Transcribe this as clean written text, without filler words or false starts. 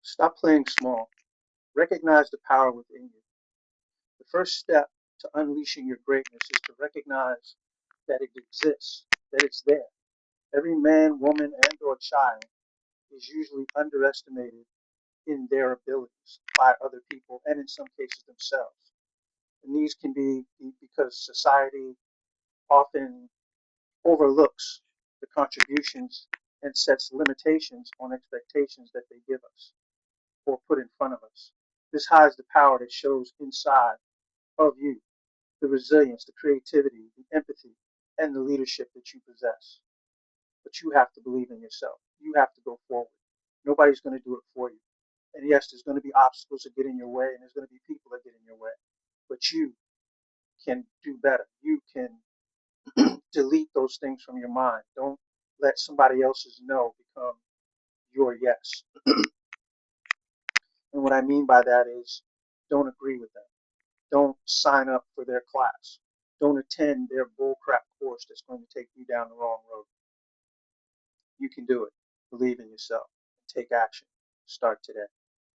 Stop playing small. Recognize the power within you. The first step to unleashing your greatness is to recognize that it exists, that it's there. Every man, woman, and or child is usually underestimated in their abilities by other people and in some cases themselves. And these can be because society often overlooks the contributions and sets limitations on expectations that they give us or put in front of us. This hides the power that shows inside of you, the resilience, the creativity, the empathy, and the leadership that you possess. But you have to believe in yourself. You have to go forward. Nobody's going to do it for you. And yes, there's going to be obstacles that get in your way, and there's going to be people that get in your way. But you can do better. You can delete those things from your mind. Don't let somebody else's no become your yes. And what I mean by that is don't agree with them. Don't sign up for their class. Don't attend their bullcrap course that's going to take you down the wrong road. You can do it. Believe in yourself. Take action. Start today.